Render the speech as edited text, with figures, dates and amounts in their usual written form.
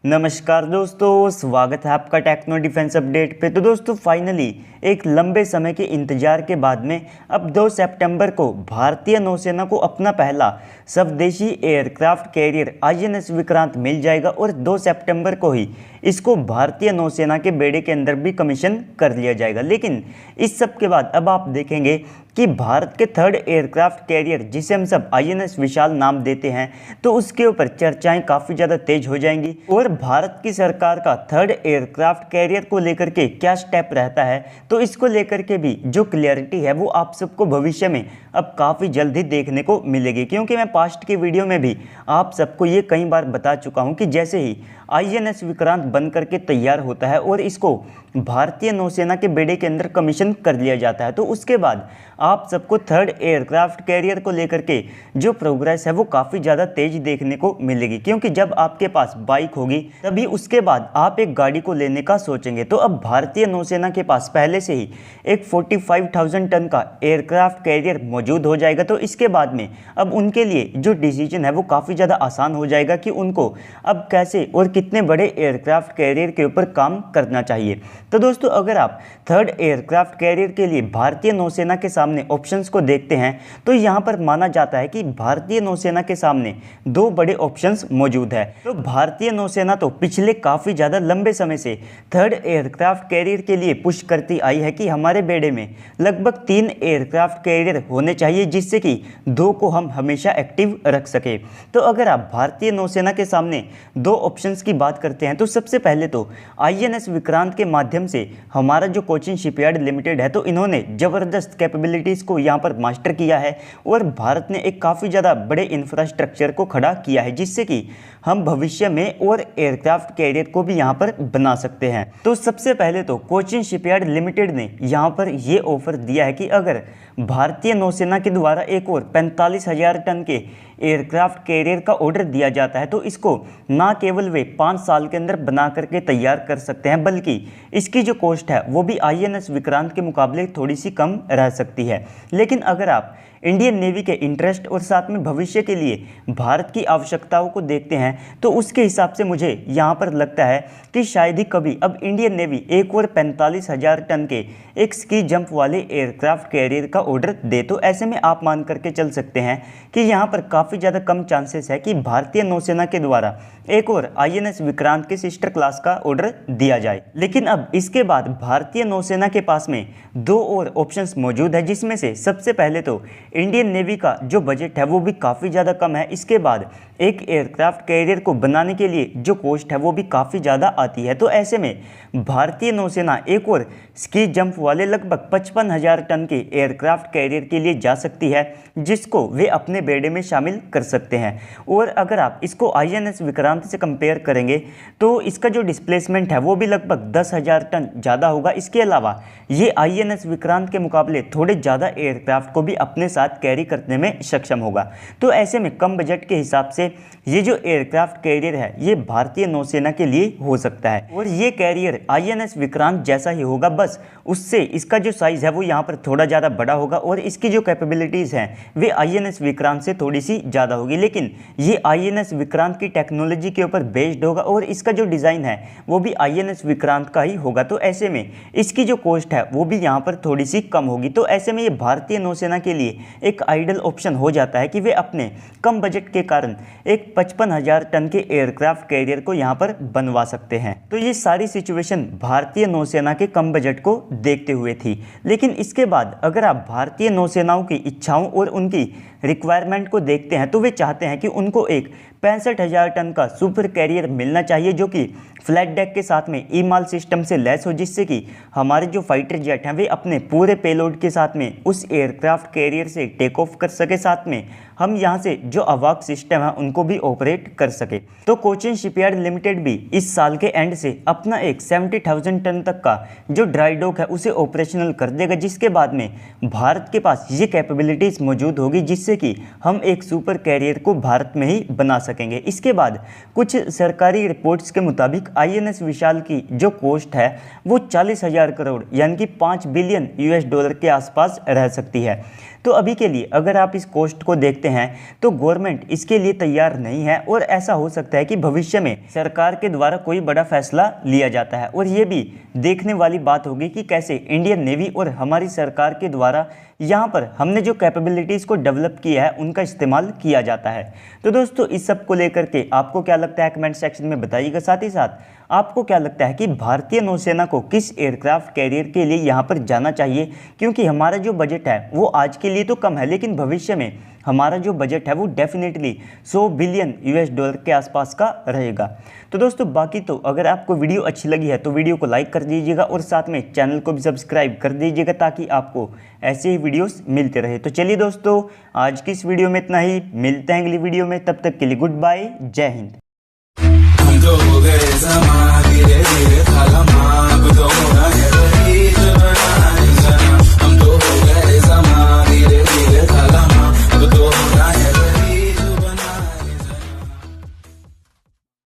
नमस्कार दोस्तों, स्वागत है आपका टेक्नो डिफेंस अपडेट पे। तो दोस्तों फाइनली एक लंबे समय के इंतजार के बाद में अब 2 सितंबर को भारतीय नौसेना को अपना पहला स्वदेशी एयरक्राफ्ट कैरियर आईएनएस विक्रांत मिल जाएगा और 2 सितंबर को ही इसको भारतीय नौसेना के बेड़े के अंदर भी कमीशन कर लिया जाएगा। लेकिन इस सब के बाद अब आप देखेंगे कि भारत के थर्ड एयरक्राफ्ट कैरियर जिसे हम सब आईएनएस विशाल नाम देते हैं, तो उसके ऊपर चर्चाएं काफ़ी ज़्यादा तेज हो जाएंगी और भारत की सरकार का थर्ड एयरक्राफ्ट कैरियर को लेकर के क्या स्टेप रहता है, तो इसको लेकर के भी जो क्लियरिटी है वो आप सबको भविष्य में अब काफ़ी जल्द ही देखने को मिलेगी। क्योंकि मैं पास्ट की वीडियो में भी आप सबको ये कई बार बता चुका हूँ कि जैसे ही आईएनएस विक्रांत बन करके तैयार होता है और इसको भारतीय नौसेना के बेड़े के अंदर कमीशन कर लिया जाता है, तो उसके बाद आप सबको थर्ड एयरक्राफ्ट कैरियर को लेकर के जो प्रोग्रेस है वो काफ़ी ज़्यादा तेज देखने को मिलेगी। क्योंकि जब आपके पास बाइक होगी तभी उसके बाद आप एक गाड़ी को लेने का सोचेंगे। तो अब भारतीय नौसेना के पास पहले से ही एक 45,000 टन का एयरक्राफ्ट कैरियर मौजूद हो जाएगा। तो इसके बाद में अब उनके लिए जो डिसीजन है वो काफ़ी ज़्यादा आसान हो जाएगा कि उनको अब कैसे और कितने बड़े एयरक्राफ्ट कैरियर के ऊपर काम करना चाहिए। तो दोस्तों अगर आप थर्ड एयरक्राफ्ट कैरियर के लिए भारतीय नौसेना के सामने ऑप्शंस को देखते हैं तो यहाँ पर माना जाता है कि भारतीय नौसेना के सामने 2 बड़े ऑप्शंस मौजूद है। तो भारतीय नौसेना तो पिछले काफ़ी ज़्यादा लंबे समय से थर्ड एयरक्राफ्ट कैरियर के लिए पुश करती आई है कि हमारे बेड़े में लगभग 3 एयरक्राफ्ट कैरियर होने चाहिए, जिससे कि 2 को हम हमेशा एक्टिव रख सके। तो अगर आप भारतीय नौसेना के सामने 2 ऑप्शंस की बात करते हैं तो सबसे पहले तो आईएनएस विक्रांत के माध्यम से हमारा जो कोचिन शिपयार्ड लिमिटेड है, तो इन्होंने ज़बरदस्त कैपेबिलिटीज़ को यहाँ पर मास्टर किया है और भारत ने एक काफ़ी ज़्यादा बड़े इंफ्रास्ट्रक्चर को खड़ा किया है, जिससे कि हम भविष्य में और एयरक्राफ्ट कैरियर को भी यहाँ पर बना सकते हैं। तो सबसे पहले तो कोचिन शिपयार्ड लिमिटेड ने यहाँ पर ये ऑफर दिया है कि अगर भारतीय नौसेना के द्वारा एक और 45,000 टन के एयरक्राफ्ट कैरियर का ऑर्डर दिया जाता है तो इसको ना केवल वे 5 साल के अंदर बना करके तैयार कर सकते हैं, बल्कि इसकी जो कॉस्ट है वो भी आईएनएस विक्रांत के मुकाबले थोड़ी सी कम रह सकती है। लेकिन अगर आप इंडियन नेवी के इंटरेस्ट और साथ में भविष्य के लिए भारत की आवश्यकताओं को देखते हैं तो उसके हिसाब से मुझे यहाँ पर लगता है कि शायद ही कभी अब इंडियन नेवी एक और 45,000 टन के एक स्की जंप वाले एयरक्राफ्ट कैरियर का ऑर्डर दे। तो ऐसे में आप मान करके चल सकते हैं कि यहाँ पर काफ़ी ज़्यादा कम चांसेस है कि भारतीय नौसेना के द्वारा एक और आईएनएस विक्रांत के सिस्टर क्लास का ऑर्डर दिया जाए। लेकिन अब इसके बाद भारतीय नौसेना के पास में 2 और ऑप्शंस मौजूद है, जिसमें से सबसे पहले तो इंडियन नेवी का जो बजट है वो भी काफ़ी ज़्यादा कम है। इसके बाद एक एयरक्राफ्ट कैरियर को बनाने के लिए जो कॉस्ट है वो भी काफ़ी ज़्यादा आती है। तो ऐसे में भारतीय नौसेना एक और स्की जंप वाले लगभग 55,000 टन के एयरक्राफ्ट कैरियर के लिए जा सकती है, जिसको वे अपने बेड़े में शामिल कर सकते हैं। और अगर आप इसको आईएनएस विक्रांत से कंपेयर करेंगे तो इसका जो डिस्प्लेसमेंट है वो भी लगभग 10,000 टन ज़्यादा होगा। इसके अलावा ये आईएनएस विक्रांत के मुकाबले थोड़े ज़्यादा एयरक्राफ्ट को भी अपने साथ कैरी करने में सक्षम होगा। तो ऐसे में कम बजट के हिसाब से ये जो एयरक्राफ्ट कैरियर है ये भारतीय नौसेना के लिए हो सकता है और ये कैरियर आईएनएस विक्रांत जैसा ही होगा, बस उससे इसका जो साइज़ है वो यहाँ पर थोड़ा ज़्यादा बड़ा होगा और इसकी जो कैपेबिलिटीज़ हैं वे आईएनएस विक्रांत से थोड़ी सी ज़्यादा होगी। लेकिन ये आईएनएस विक्रांत की टेक्नोलॉजी के ऊपर बेस्ड होगा और इसका जो डिज़ाइन है वो भी आईएनएस विक्रांत का ही होगा। तो ऐसे में इसकी जो कॉस्ट है वो भी यहाँ पर थोड़ी सी कम होगी। तो ऐसे में ये भारतीय नौसेना के लिए एक आइडल ऑप्शन हो जाता है कि वे अपने कम बजट के कारण एक 55,000 टन के एयरक्राफ्ट कैरियर को यहाँ पर बनवा सकते हैं। तो ये सारी सिचुएशन भारतीय नौसेना के कम बजट को देखते हुए थी। लेकिन इसके बाद अगर आप भारतीय नौसेनाओं की इच्छाओं और उनकी रिक्वायरमेंट को देखते हैं तो वे चाहते हैं कि उनको एक 65,000 टन का सुपर कैरियर मिलना चाहिए जो कि फ्लैट डेक के साथ में ईमाल सिस्टम से लैस हो, जिससे कि हमारे जो फाइटर जेट हैं वे अपने पूरे पेलोड के साथ में उस एयरक्राफ्ट कैरियर से टेक ऑफ कर सके, साथ में हम यहाँ से जो अवाक सिस्टम है उनको भी ऑपरेट कर सके। तो कोचिन शिपयार्ड लिमिटेड भी इस साल के एंड से अपना एक 70,000 टन तक का जो ड्राई डॉक है उसे ऑपरेशनल कर देगा, जिसके बाद में भारत के पास ये कैपेबिलिटीज़ मौजूद होगी जिससे कि हम एक सुपर कैरियर को भारत में ही बना सकेंगे। इसके बाद कुछ सरकारी रिपोर्ट्स के मुताबिक आईएनएस विशाल की जो कॉस्ट है वो 40,000 करोड़ यानी कि $5 बिलियन के आसपास रह सकती है। तो अभी के लिए अगर आप इस कॉस्ट को देखते हैं तो गवर्नमेंट इसके लिए तैयार नहीं है और ऐसा हो सकता है कि भविष्य में सरकार के द्वारा कोई बड़ा फैसला लिया जाता है। और ये भी देखने वाली बात होगी कि कैसे इंडियन नेवी और हमारी सरकार के द्वारा यहाँ पर हमने जो कैपेबिलिटीज़ को डेवलप किया है उनका इस्तेमाल किया जाता है। तो दोस्तों इस सब को लेकर के आपको क्या लगता है कमेंट सेक्शन में बताइएगा। साथ ही साथ आपको क्या लगता है कि भारतीय नौसेना को किस एयरक्राफ्ट कैरियर के लिए यहाँ पर जाना चाहिए, क्योंकि हमारा जो बजट है वो आज के लिए तो कम है लेकिन भविष्य में हमारा जो बजट है वो डेफिनेटली 100 बिलियन यूएस डॉलर के आसपास का रहेगा। तो दोस्तों बाकी तो अगर आपको वीडियो अच्छी लगी है तो वीडियो को लाइक कर दीजिएगा और साथ में चैनल को भी सब्सक्राइब कर दीजिएगा ताकि आपको ऐसे ही वीडियोस मिलते रहे। तो चलिए दोस्तों आज की इस वीडियो में इतना ही, मिलते हैं अगली वीडियो में, तब तक के लिए गुड बाय, जय हिंद।